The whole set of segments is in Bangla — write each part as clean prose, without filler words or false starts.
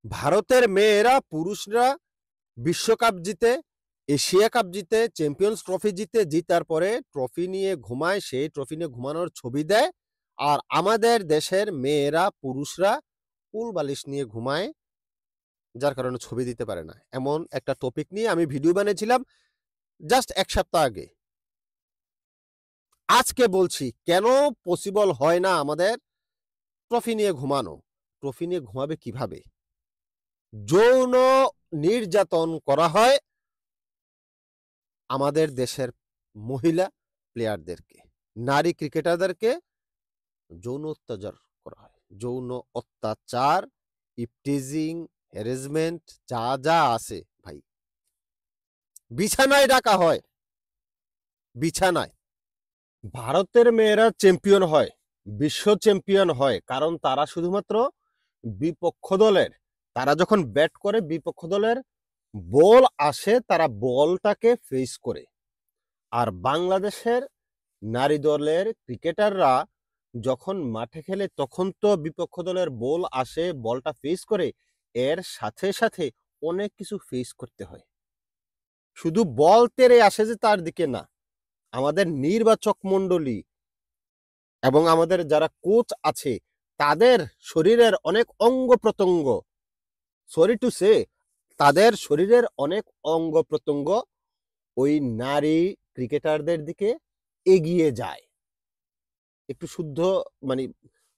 ভারতের মেয়েরা পুরুষরা বিশ্বকাপ জিতে, এশিয়া কাপ জিতে, চ্যাম্পিয়ন্স ট্রফি জিতার পরে ট্রফি নিয়ে ঘুমায়, সেই ট্রফি নিয়ে ঘুমানোর ছবি দেয়। আর আমাদের দেশের মেয়েরা পুরুষরা কুল বালিশ নিয়ে ঘুমায়, যার কারণে ছবি দিতে পারে না। এমন একটা টপিক নিয়ে আমি ভিডিও বানিয়েছিলাম জাস্ট ১ সপ্তাহ আগে। আজকে বলছি কেন পসিবল হয় না আমাদের ট্রফি নিয়ে ঘুমানো। ট্রফি নিয়ে ঘুমাবে কিভাবে? যৌন নির্যাতন করা হয় আমাদের দেশের মহিলা প্লেয়ারদেরকে, নারী ক্রিকেটারদেরকে যৌন অত্যাচার করা হয়। যৌন অত্যাচার, ইপটিজিং, হ্যারাসমেন্ট যা যা আছে ভাই, বিছানায় ডাকা হয়। বিছানায় ভারতের মেয়েরা চ্যাম্পিয়ন হয়, বিশ্ব চ্যাম্পিয়ন হয়, কারণ তারা শুধুমাত্র বিপক্ষ দলের, তারা যখন ব্যাট করে বিপক্ষ দলের বল আসে, তারা বলটাকে ফেস করে। আর বাংলাদেশের নারী দলের ক্রিকেটাররা যখন মাঠে খেলে তখন তো বিপক্ষ দলের বল আসে, বলটা ফেস করে, এর সাথে সাথে অনেক কিছু ফেস করতে হয়। শুধু বল তেড়ে আসে যে তার দিকে না, আমাদের নির্বাচক মণ্ডলী এবং আমাদের যারা কোচ আছে তাদের শরীরের অনেক অঙ্গ প্রত্যঙ্গ, সরি টু সে, তাদের শরীরের অনেক অঙ্গ প্রত্যঙ্গ ওই নারী ক্রিকেটারদের দিকে এগিয়ে যায়। একটু শুদ্ধ মানে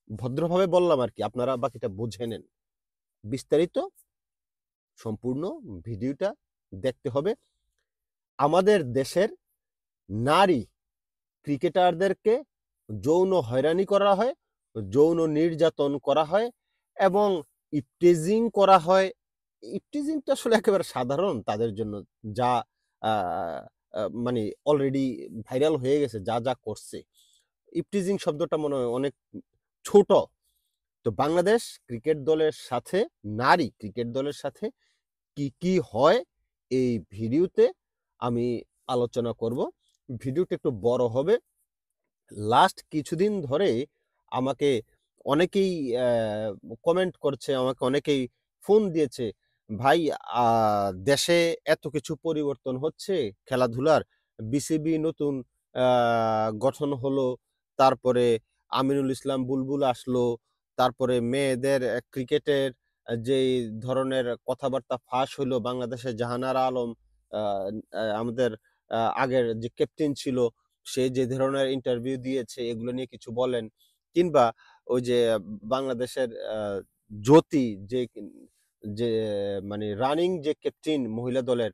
ভদ্রভাবে বললাম আর কি, আপনারা বাকিটা বুঝে নেন। বিস্তারিত সম্পূর্ণ ভিডিওটা দেখতে হবে। আমাদের দেশের নারী ক্রিকেটারদেরকে যৌন হয়রানি করা হয়, যৌন নির্যাতন করা হয় এবং ইপটিজিং করা হয়। ইপটিজিংটা আসলে একেবারে সাধারণ তাদের জন্য, যা মানে অলরেডি ভাইরাল হয়ে গেছে, যা যা করছে। ইপটিজিং শব্দটা মনে হয় অনেক ছোট। তো বাংলাদেশ ক্রিকেট দলের সাথে, নারী ক্রিকেট দলের সাথে কি কি হয় এই ভিডিওতে আমি আলোচনা করব। ভিডিওটা একটু বড় হবে। লাস্ট কিছুদিন ধরে আমাকে অনেকেই কমেন্ট করছে, আমাকে অনেকেই ফোন দিয়েছে, ভাই দেশে এত কিছু পরিবর্তন হচ্ছে খেলাধুলার, বিসিবি নতুন গঠন হলো, তারপরে আমিনুল ইসলাম বুলবুল আসলো, তারপরে মেয়েদের ক্রিকেটের যে ধরনের কথাবার্তা ফাঁস হলো, বাংলাদেশে জাহানারা আলম আমাদের আগের যে ক্যাপ্টেন ছিল সে যে ধরনের ইন্টারভিউ দিয়েছে এগুলো নিয়ে কিছু বলেন, কিংবা ওই যে বাংলাদেশের জ্যোতি যে যে মানে রানিং যে ক্যাপ্টেন মহিলা দলের,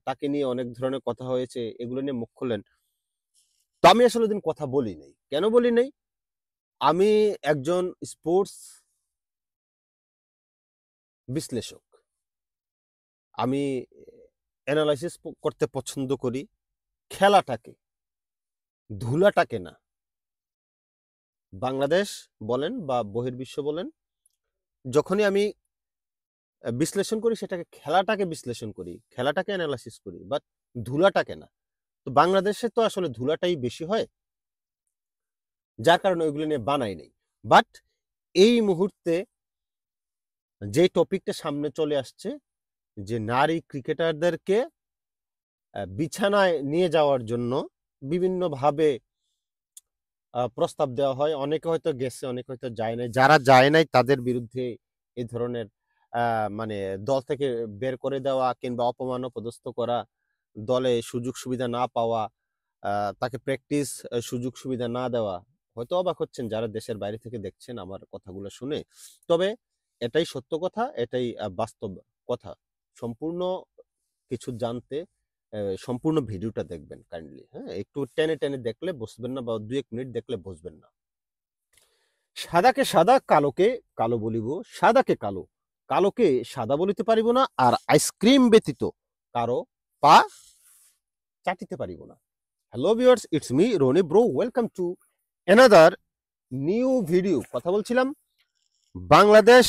তাকে নিয়ে অনেক ধরনের কথা হয়েছে, এগুলো নিয়ে মুখ খুললেন। তো আমি আসলে ওদিন কথা বলি নাই। কেন বলি নাই? আমি একজন স্পোর্টস বিশ্লেষক। আমি অ্যানালাইসিস করতে পছন্দ করি খেলাটাকে, ধুলাটাকে না। বাংলাদেশ বলেন বা বহির্বিশ্ব বলেন, যখনই আমি বিশ্লেষণ করি সেটাকে, খেলাটাকে বিশ্লেষণ করি, খেলাটাকে অ্যানালাইসিস করি, বাট ধুলাটাকে না। তো বাংলাদেশে তো আসলে ধুলাটাই বেশি হয়, যার কারণে ওইগুলো নিয়ে বানাই নেই। বাট এই মুহূর্তে যে টপিকটা সামনে চলে আসছে, যে নারী ক্রিকেটারদেরকে বিছানায় নিয়ে যাওয়ার জন্য বিভিন্নভাবে প্রস্তাব দেওয়া হয়। অনেকে হয়তো গেছে, অনেকে হয়তো যায় নাই। যারা যায় নাই তাদের বিরুদ্ধে এই ধরনের মানে দল থেকে বের করে দেওয়া কিংবা অপমান অপদস্থ করা, দলে সুযোগ সুবিধা না পাওয়া, তাকে প্র্যাকটিস সুযোগ সুবিধা না দেওয়া। হয়তো অবাক হচ্ছেন যারা দেশের বাইরে থেকে দেখছেন আমার কথাগুলো শুনে। তবে এটাই সত্য কথা, এটাই বাস্তব কথা। সম্পূর্ণ কিছু জানতে সম্পূর্ণ ভিডিওটা দেখবেন কাইন্ডলি, হ্যাঁ? একটু টেনে টেনে দেখলে বুঝবেন না, বা ২-১ মিনিট দেখলে বুঝবেন না। সাদাকে সাদা, কালোকে কালো বলিব, সাদাকে কালো, কালোকে সাদা বলিতে পারিব না, আর আইসক্রিম ব্যতীত কারো পা চাটিতে পারিব না। Hello viewers, it's me Roni bro, welcome to another new video. কথা বলছিলাম বাংলাদেশ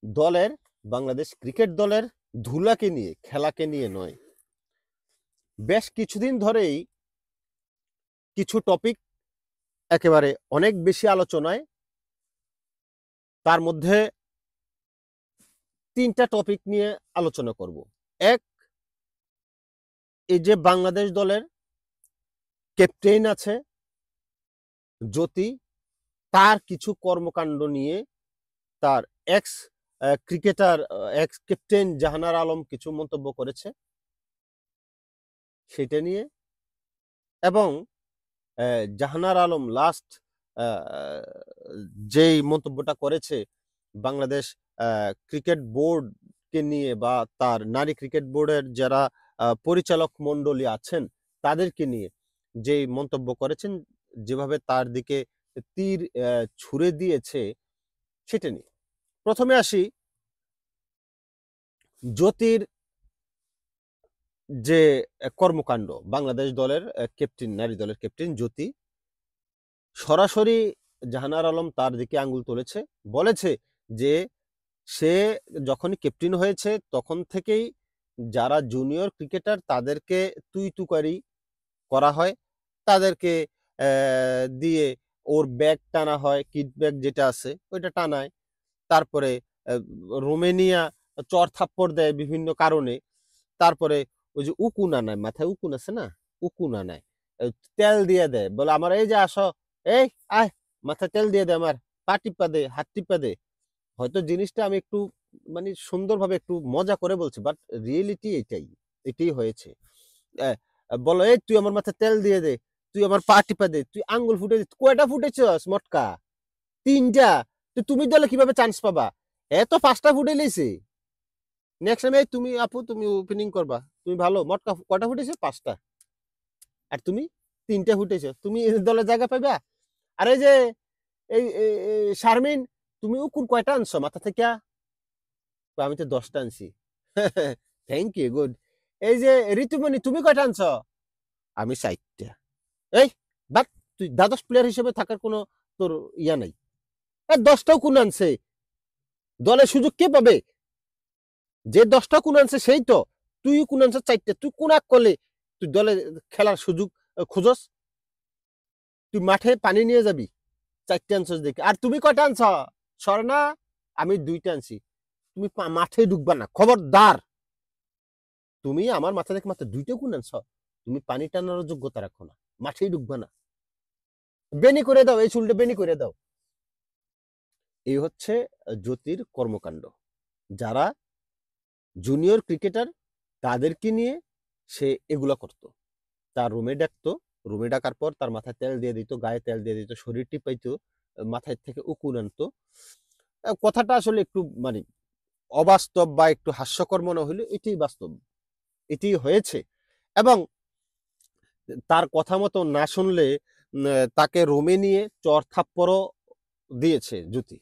দলের, বাংলাদেশ ক্রিকেট দলের ধুলাকে নিয়ে, খেলাকে নিয়ে নয়। বেশ কিছুদিন ধরেই কিছু টপিক একেবারে অনেক বেশি আলোচনায়, তার মধ্যে 3টা টপিক নিয়ে আলোচনা করব। এক, এই যে বাংলাদেশ দলের ক্যাপ্টেন আছে জ্যোতি, তার কিছু কর্মকাণ্ড নিয়ে তার ex cricketer ex captain Jahanara Alam কিছু মন্তব্য করেছে সেটা নিয়ে, এবং জাহানার আলম লাস্ট যেই মন্তব্যটা করেছে বাংলাদেশ ক্রিকেট বোর্ডকে নিয়ে বা তার নারী ক্রিকেট বোর্ডের যারা পরিচালক মণ্ডলী আছেন তাদেরকে নিয়ে যেই মন্তব্য করেছেন, যেভাবে তার দিকে তীর ছুঁড়ে দিয়েছে সেটা নিয়ে। প্রথমে আসি জ্যোতির যে কর্মকাণ্ড, বাংলাদেশ দলের ক্যাপ্টেন, নারী দলের ক্যাপ্টেন জ্যোতি সরাসরি জাহানার আলম তার দিকে আঙ্গুল তুলেছে, বলেছে যে সে যখনই ক্যাপ্টেন হয়েছে তখন থেকেই যারা জুনিয়র ক্রিকেটার তাদেরকে তুই তুকারি করা হয়, তাদেরকে দিয়ে ওর ব্যাগ টানা হয়, কিট ব্যাগ যেটা আছে ওইটা টানায়, তারপরে রোমেনিয়া চর থাপ্পড় দেয় বিভিন্ন কারণে, তারপরে ওই যে উকুন আনায়, মাথায় উকুন আছে না, উকুন আনায়, তেল দিয়ে দেয়, বলে আমার এই যে আসো, এই আয়, মাথায় তেল দিয়ে দে, আমার পা টিপা দে, হাত টিপা দে। হয়তো জিনিসটা আমি একটু মানে সুন্দরভাবে একটু মজা করে বলছি, বাট রিয়েলিটি এটাই হয়েছে। বলো এই তুই আমার মাথায় তেল দিয়ে দে, তুই আমার পা টিপা দে, তুই আঙ্গুল ফুটে দে, কয়টা ফুটেছস মটকা? 3টা। তো তুমি দলে কিভাবে চান্স পাবা? এত 5টা ফুটে লেছে। নেক্সট টাইম তুমি আপু তুমি ওপেনিং করবা, তুমি ভালো, মটকা কয়টা ফুটেছে? 5টা। আর তুমি 3টা ফুটেছো, তুমি দলে জায়গা পাইবা? আর এই যে এই শারমিন, তুমি কোন কয়টা আনছো মাথা থেকে? আমি তো 10টা আনছি। Thank you, good. এই যে ঋতুমণি, তুমি কয়টা আনছো? আমি 4টা। এই বাট তুই দ্বাদশ প্লেয়ার হিসেবে থাকার কোনো তোর ইয়া নাই। 10টাও কোন আনছে? দলের সুযোগ কে পাবে? যে 10টা কোন আনছে সেই তো। তুই কোন আনছ 4টা, তুই কোন এক করলে তুই দলে খেলার সুযোগ খুঁজস? তুই মাঠে পানি নিয়ে যাবি 4টা আনছস দেখে। আর তুমি কয়টা আনছ? স্বর্ণা, আমি 2টা আনছি। তুমি মাঠে ঢুকবা না, খবরদার। তুমি আমার মাথা থেকে মাত্র 2টা কোন আনছ, তুমি পানি টানার যোগ্যতা রাখো না, মাঠেই ঢুকবা না। বেনি করে দাও, এই চুলটা বেনি করে দাও। এই হচ্ছে জ্যোতির কর্মকাণ্ড। যারা জুনিয়র ক্রিকেটার তাদেরকে নিয়ে সে এগুলা করত। তার রুমে ডাকতো, রুমে ডাকার পর তার মাথায় তেল দিয়ে দিত, গায়ে তেল দিয়ে দিত, শরীর টিপাইতো, মাথায় থেকে উকুন আনতো। কথাটা আসলে একটু মানে অবাস্তব বা একটু হাস্যকর মনে হইলে এটাই বাস্তব, এটাই হয়েছে। এবং তার কথা মতো না শুনলে তাকে রুমে নিয়ে চর থাপ্পড়ও দিয়েছে জ্যোতি,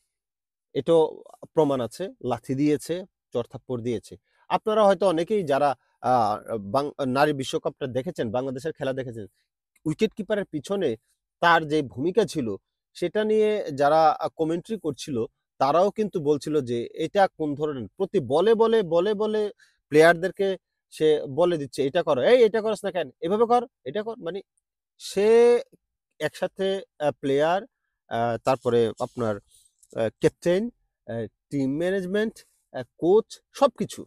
এটাও প্রমাণ আছে, লাথি দিয়েছে, চর থাপ্পড় দিয়েছে। আপনারা হয়তো অনেকেই যারা নারী বিশ্বকাপটা দেখেছেন, বাংলাদেশের খেলা দেখেছেন, উইকেট কিপারের পিছনে তার যে ভূমিকা ছিল সেটা নিয়ে যারা কমেন্ট্রি করছিল তারাও কিন্তু বলছিল যে এটা কোন ধরনের, প্রতি বলে বলে বলে বলে প্লেয়ারদেরকে সে বলে দিচ্ছে এটা করো, এই এটা করস না কেন, এভাবে কর, এটা কর। মানে সে একসাথে প্লেয়ার, তারপরে আপনার ক্যাপ্টেন, টিম ম্যানেজমেন্ট, কোচ, সবকিছু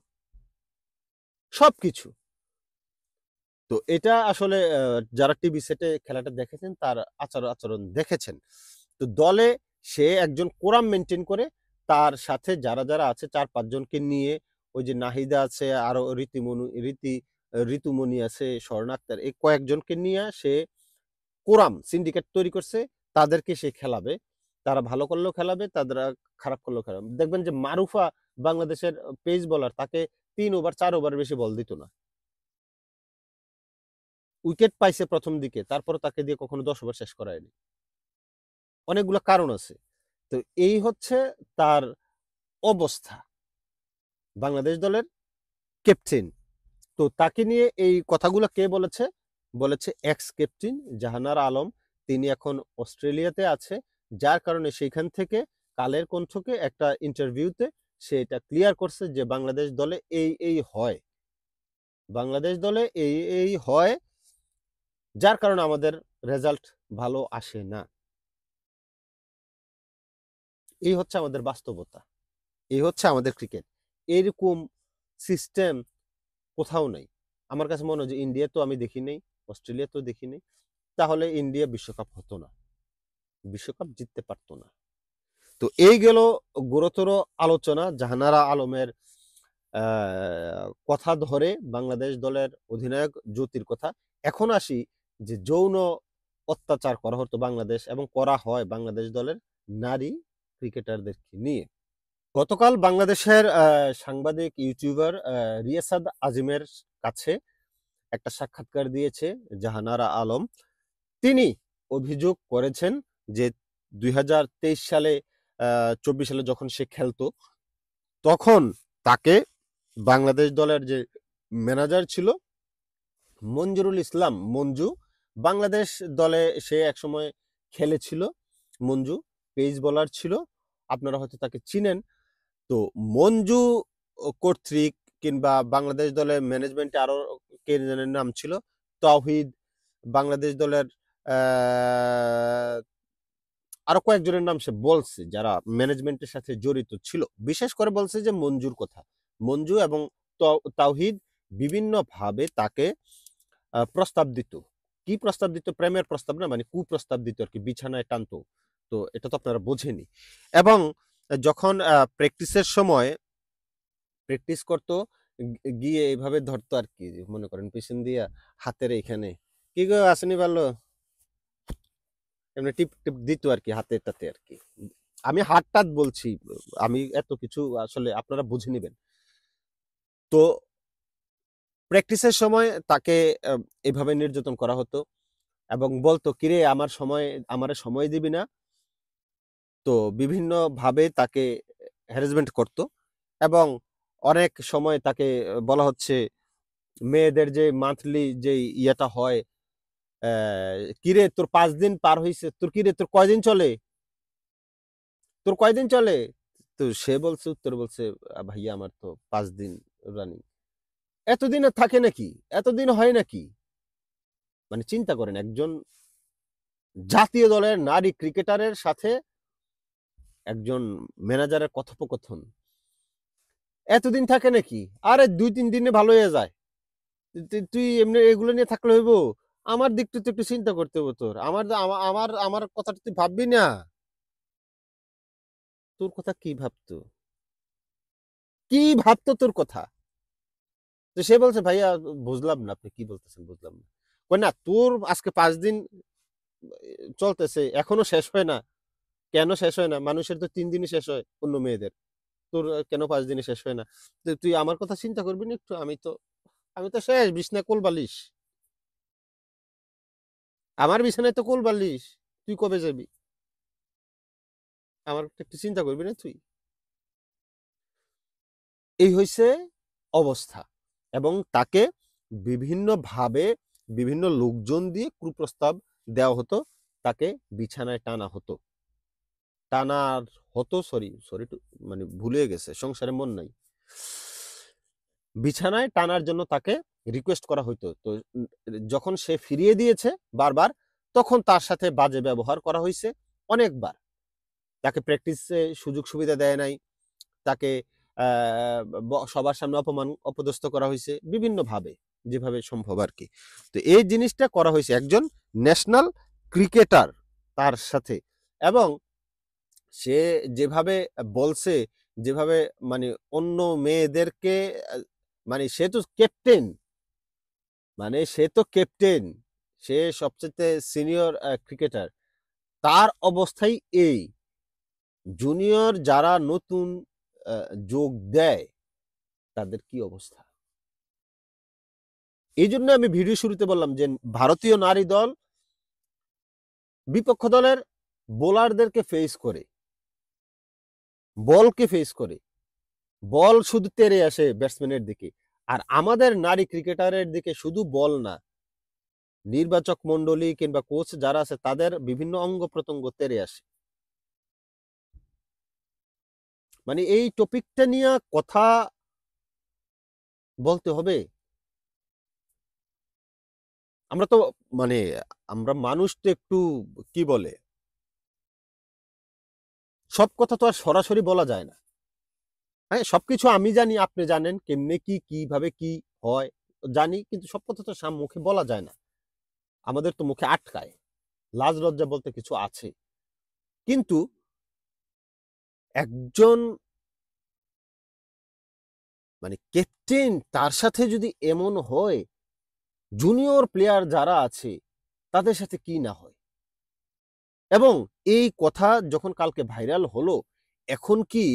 সবকিছু। তো এটা আসলে যারা টিভি সেটে খেলাটা দেখেছেন তার আচরণ দেখেছেন। তো দলে সে একজন কোরাম মেনটেন করে, তার সাথে যারা যারা আছে 4-5 জনকে নিয়ে, ওই যে নাহিদা আছে, আরো ঋতুমণি আছে, স্বর্ণা আক্তার, এই কয়েকজনকে নিয়ে সে কোরাম সিন্ডিকেট তৈরি করছে, তাদেরকে সে খেলাবে। তারা ভালো করলেও খেলাবে, তারা খারাপ করলেও খেলাবে। দেখবেন যে মারুফা বাংলাদেশের পেস বোলার, তাকে 3 ওভার 4 ওভার বেশি বল দিত না। উইকেট পাইছে প্রথম দিকে, তারপর তাকে দিয়ে কখনো 10 ওভার শেষ করায়নি। অনেকগুলো কারণ আছে। তো এই হচ্ছে তার অবস্থা, বাংলাদেশ দলের ক্যাপ্টেন। তো তাকে নিয়ে এই কথাগুলো কে বলেছে? বলেছে এক্স ক্যাপ্টেন জাহানার আলম। তিনি এখন অস্ট্রেলিয়াতে আছে, যার কারণে সেইখান থেকে কালের কণ্ঠকে একটা ইন্টারভিউতে সে এটা ক্লিয়ার করছে যে বাংলাদেশ দলে এই হয়, বাংলাদেশ দলে এই হয়, যার কারণে আমাদের রেজাল্ট ভালো আসে না। এই হচ্ছে আমাদের বাস্তবতা, এই হচ্ছে আমাদের ক্রিকেট। এরকম সিস্টেম কোথাও নাই। আমার কাছে মনে হয় যে ইন্ডিয়া তো আমি দেখি নাই, অস্ট্রেলিয়া তো দেখি নাই, তাহলে ইন্ডিয়া বিশ্বকাপ হতো না, বিশ্বকাপ জিততে পারতো না। তো এই গেল গুরুতর আলোচনা জাহানারা আলমের কথা ধরে বাংলাদেশ দলের অধিনায়ক জ্যোতির কথা। এখন আসি যে যৌন অত্যাচার করা হতো বাংলাদেশ এবং করা হয় বাংলাদেশ দলের নারী ক্রিকেটারদেরকে নিয়ে। গতকাল বাংলাদেশের সাংবাদিক ইউটিউবার রিয়াসাদ আজিমের কাছে একটা সাক্ষাৎকার দিয়েছে জাহানারা আলম। তিনি অভিযোগ করেছেন যে 2023 সালে 24 সালে যখন সে খেলতো তখন তাকে বাংলাদেশ দলের যে ম্যানেজার ছিল মঞ্জুরুল ইসলাম মঞ্জু, বাংলাদেশ দলে সে একসময় খেলেছিল। মঞ্জু পেস বোলার ছিল, আপনারা হয়তো তাকে চিনেন। তো মঞ্জু কর্তৃক কিংবা বাংলাদেশ দলের ম্যানেজমেন্টে আরো কে যেন নাম ছিল, তাওহিদ, বাংলাদেশ দলের আরো কয়েকজনের নাম সে বলছে যারা ম্যানেজমেন্টের সাথে জড়িত ছিল। বিশেষ করে বলছে যে মঞ্জুর কথা, মঞ্জু এবং তাওহিদ বিভিন্ন ভাবে তাকে প্রস্তাব দিত। কি প্রস্তাব দিত? প্রেমের প্রস্তাব না, মানে কুপ্রস্তাব দিত আর কি, বিছানায় টানতো। তো এটা তো আপনারা বোঝেনি। এবং যখন প্র্যাকটিসের সময় প্র্যাকটিস করতো, গিয়ে এইভাবে ধরতো আর কি, মনে করেন পিছন দিয়া হাতের এইখানে, কি গো আসেনি ভালো, এমনি টিপ টিপ দিত আর কি হাতেরটাতে আর কি। আমি হাত টাত বলছি, আমি এত কিছু আসলে আপনারা বুঝে নেবেন। তো প্র্যাকটিসের সময় তাকে এভাবে নির্যাতন করা হতো এবং বলতো কিরে আমার সময় দিবি না। তো বিভিন্ন ভাবে তাকে হ্যারাসমেন্ট করত এবং অনেক সময় তাকে বলা হচ্ছে মেয়েদের যে মান্থলি যে ইয়েটা হয়, কিরে তোর 5 দিন পার হয়েছে, তোর কিরে তোর কয়দিন চলে, তোর কয়দিন চলে? তো সে বলছে, উত্তর বলছে, ভাইয়া আমার তো 5 দিন রানিং। এতদিন আর থাকে নাকি? এতদিন হয় নাকি? মানে চিন্তা করেন, একজন জাতীয় দলের নারী ক্রিকেটারের সাথে একজন ম্যানেজারের কথোপকথন এতদিন থাকে নাকি? আরে 2-3 দিনে ভালো হয়ে যায়। তুই এমনি এগুলো নিয়ে থাকলে হইব? আমার দিকটা তো একটু চিন্তা করতে হবে তোর। আমার কথাটা তুই ভাববি না? তোর কথা কি ভাবতো? কি ভাবতো তোর কথা? তো সে বলছে, ভাইয়া বুঝলাম না আপনি কি বলতেছেন, বুঝলাম না। কই না, তোর আজকে 5 দিন চলতেছে, এখনো শেষ হয় না। কেন শেষ হয় না? মানুষের তো 3 দিনে শেষ হয়, অন্য মেয়েদের। তোর কেন 5 দিনে শেষ হয় না? তুই আমার কথা চিন্তা করবি না একটু? আমি তো শেষ, বিছনায় কোল বালিশ, আমার বিছানায় তো কোল বালিশ। তুই কবে যাবি? আমার একটু চিন্তা করবি না তুই? এই হইছে অবস্থা। এবং তাকে বিভিন্নভাবে বিভিন্ন লোকজন দিয়ে কুপ্রস্তাব দেওয়া হতো, তাকে বিছানায় টানা হতো, টানার হতো, সরি সরি মানে ভুলে গেছে, সংসারে মন নাই, বিছানায় টানার জন্য তাকে রিকোয়েস্ট করা হইতো। তো যখন সে ফিরিয়ে দিয়েছে বারবার, তখন তার সাথে বাজে ব্যবহার করা হয়েছে অনেকবার। তাকে প্র্যাকটিসে সুযোগ সুবিধা দেয় নাই, তাকে সবার সামনে অপদস্থ করা হয়েছে বিভিন্নভাবে, যেভাবে সম্ভব আর কি। তো এই জিনিসটা করা হয়েছে একজন ন্যাশনাল ক্রিকেটার তার সাথে। এবং সে যেভাবে বলছে, যেভাবে মানে অন্য মেয়েদেরকে, আহ, মানে সে তো ক্যাপ্টেন, সে সবচেয়ে সিনিয়র ক্রিকেটার, তার অবস্থাই এই। জুনিয়র যারা নতুন যোগ দেয় তাদের কি অবস্থা? এই জন্য আমি ভিডিও শুরুতে বললাম যে ভারতীয় নারী দল বিপক্ষ দলের বোলারদেরকে ফেস করে, বলকে ফেস করে, বল শুধু তেড়ে আসে ব্যাটসম্যানের দিকে। আর আমাদের নারী ক্রিকেটারের দিকে শুধু বল না, নির্বাচক মন্ডলী কিংবা কোচ যারা আছে তাদের বিভিন্ন অঙ্গ প্রত্যঙ্গ তেড়ে আসে। মানে এই টপিকটা নিয়ে কথা বলতে হবে। আমরা তো মানে আমরা মানুষ তো একটু কি বলে, সব কথা তো আর সরাসরি বলা যায় না। হ্যাঁ, সবকিছু আমি জানি, আপনি জানেন কেমনে কি কিভাবে কি হয় জানি, কিন্তু সব কথা তো মুখে বলা যায় না। আমাদের তো মুখে আটকায়, লাজ লজ্জা বলতে কিছু আছে। কিন্তু একজন মানে ক্যাপ্টেন, তার সাথে যদি এমন হয়, জুনিয়র প্লেয়ার যারা আছে তাদের সাথে কি না হয়। এবং এই কথা যখন কালকে ভাইরাল হলো, এখন কি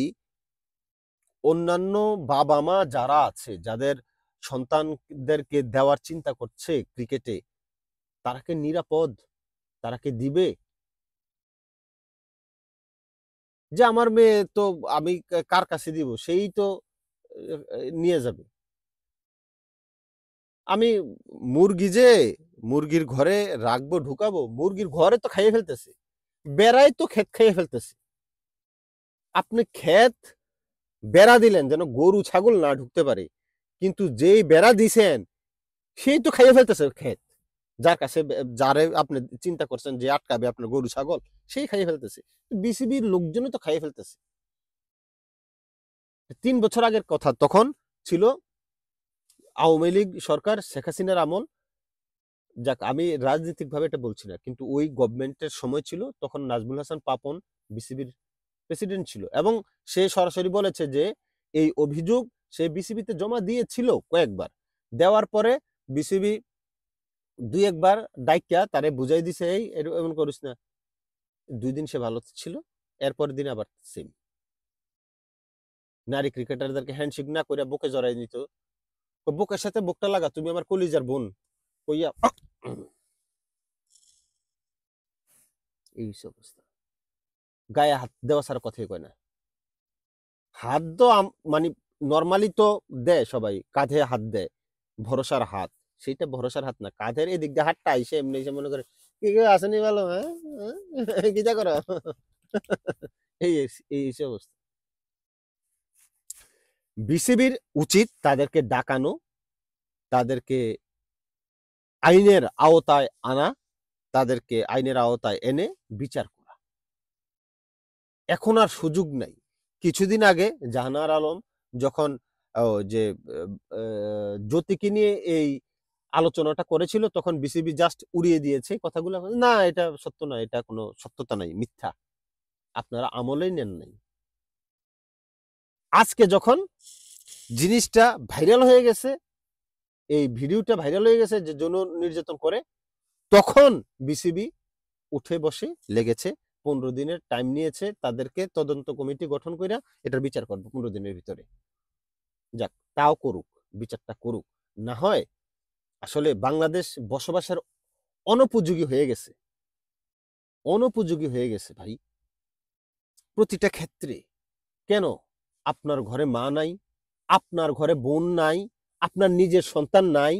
অন্যান্য বাবা মা যারা আছে, যাদের সন্তানদেরকে দেওয়ার চিন্তা করছে ক্রিকেটে, তারা কি নিরাপদ? তারা কি দিবে? যে আমার মেয়ে তো আমি কার কাছে দিব, সেই তো নিয়ে যাবে। আমি মুরগি যে মুরগির ঘরে রাখবো, ঢুকাবো, মুরগির ঘরে তো খাইয়ে ফেলতেছে, বেড়াই তো ক্ষেত খাইয়ে ফেলতেছে। আপনি ক্ষেত বেড়া দিলেন যেন গরু ছাগল না ঢুকতে পারে, কিন্তু যেই বেড়া দিছেন সেই তো খাইয়ে ফেলতেছে ক্ষেত। যার কাছে যারে আপনি চিন্তা করছেন যে আটকাবে আপনার গরু ছাগল, সেই খাইয়ে ফেলতেছে। বিসিবির লোকজনই তো খাইয়ে ফেলতেছে। 3 বছর আগের কথা, তখন ছিল আওয়ামী লীগ সরকার, শেখ হাসিনার আমল। যাক, আমি রাজনৈতিক ভাবে এটা বলছি না, কিন্তু ওই গভর্নমেন্টের সময় ছিল, তখন নাজমুল হাসান পাপন বিসিবির প্রেসিডেন্ট ছিল, এবং সে সরাসরি বলেছে যে এই অভিযোগ সে বিসিবিতে জমা দিয়েছিল কয়েকবার। দেওয়ার পরে বিসিবি 2-1 বার ডাইকা তারে বুঝাই দিছে, এই এমন করিস না। 2 দিন সে ভালো ছিল, এরপর দিন আবার সেম। নারী ক্রিকেটারদেরকে হ্যান্ডশেক না করে বুকে জড়াই নিত, বুকের সাথে বুকটা লাগা, তুমি আমার কলিজার বোন কইয়া। এই অবস্থা, গায়ে হাত দেওয়া ছাড়া কথাই কয় না। হাত তো মানে নর্মালি তো দেয় সবাই, কাঁধে হাত দেয়, ভরসার হাত। সেইটা ভরসার হাত না, কাঁধের এদিক দিয়ে হাতটা আইসে এমনি এসে মনে করে কি কেউ আসেনি ভালো, হ্যাঁ কি যা করো। এই এই অবস্থা। বিসিবির উচিত তাদেরকে ডাকানো, তাদেরকে আইনের আওতায় আনা, তাদেরকে আইনের আওতায় এনে বিচার করা। এখন আর সুযোগ নাই। কিছুদিন আগে জাহানার আলম যখন যে জ্যোতিকে নিয়ে এই আলোচনাটা করেছিল, তখন বিসিবি জাস্ট উড়িয়ে দিয়েছে কথাগুলো, না এটা সত্য না, এটা কোনো সত্যতা নাই, মিথ্যা, আপনারা আমলেই নেন নাই। আজকে যখন জিনিসটা ভাইরাল হয়ে গেছে, এই ভিডিওটা ভাইরাল হয়ে গেছে যে যৌন নির্যাতন করে, তখন বিসিবি উঠে বসে লেগেছে। 15 দিনের টাইম নিয়েছে, তাদেরকে তদন্ত কমিটি গঠন করে এটার বিচার করবো 15 দিনের ভিতরে। যাক, তাও করুক, বিচারটা করুক। না হয় আসলে বাংলাদেশ বসবাসের অনুপযোগী হয়ে গেছে, অনুপযোগী হয়ে গেছে ভাই, প্রতিটা ক্ষেত্রে। কেন? আপনার ঘরে মা নাই, আপনার ঘরে বোন নাই, আপনার নিজের সন্তান নাই,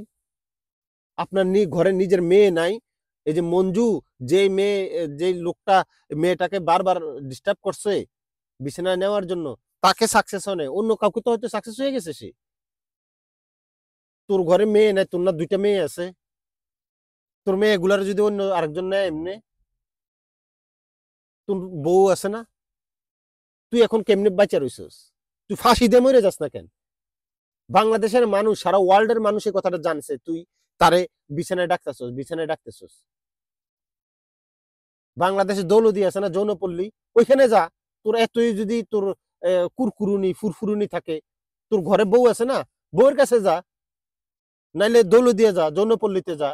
আপনার ঘরে নিজের মেয়ে নাই। এই যে মঞ্জু, যে মেয়ে, যে লোকটা মেয়েটাকে বারবার ডিস্টার্ব করছে বিছানায় নেওয়ার জন্য, তাকে সাকসেস হয়, অন্য কাউকে তো হয়তো সাকসেস হয়ে গেছে সে। তোর ঘরে মেয়ে নাই, তোর না 2টা মেয়ে আছে, তোর মেয়ে এগুলার যদি অন্য আরেকজন নেয় এমনি, তোর বউ আছে না, তুই এখন কেমনে বাঁচা রইছস? তুই ফাঁসি দিয়ে মরে যাস না কেন? বাংলাদেশের মানুষ, সারা ওয়ার্ল্ডের মানুষ এই কথাটা জানছে, তুই তারে বিছানায় ডাকতেছস, বিছানায় ডাকতেছস। বাংলাদেশে দৌলদি আছে না, যৌনপল্লী, ওইখানে যা। তোর এতই যদি তোর কুরকুরুনি ফুরফুরুনি থাকে, তোর ঘরে বউ আছে না, বউয়ের কাছে যা, নাইলে দৌলদিয়া যা, যৌনপল্লীতে যা,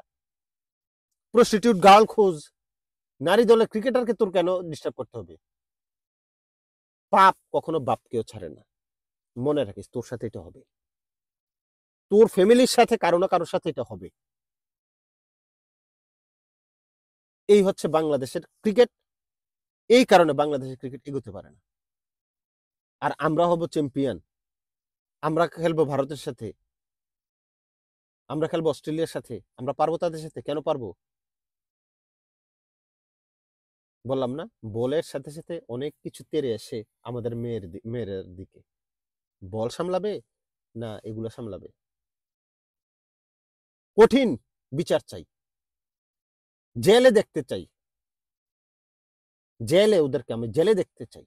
প্রস্টিটিউট গার্ল খোঁজ। নারী দলের ক্রিকেটারকে তোর কেন ডিস্টার্ব করতে হবে? পাপ কখনো বাপকেও ছাড়ে না, মনে রাখিস, তোর সাথে এটা হবে, তোর ফ্যামিলির সাথে কারো না কারোর সাথে এটা হবে। এই হচ্ছে বাংলাদেশের ক্রিকেট, এই কারণে বাংলাদেশের ক্রিকেট এগোতে পারে না। আর আমরা হব চ্যাম্পিয়ন, আমরা খেলবো ভারতের সাথে, আমরা খেলবো অস্ট্রেলিয়ার সাথে, আমরা পারবো তাদের সাথে। কেন পারবো? বললাম না, বলের সাথে সাথে অনেক কিছু তেড়ে আসে আমাদের মেয়ের দিকে। বল সামলাবে না এগুলো সামলাবে? কঠিন বিচার চাই, জেলে দেখতে চাই, জেলে ওদেরকে আমি জেলে দেখতে চাই।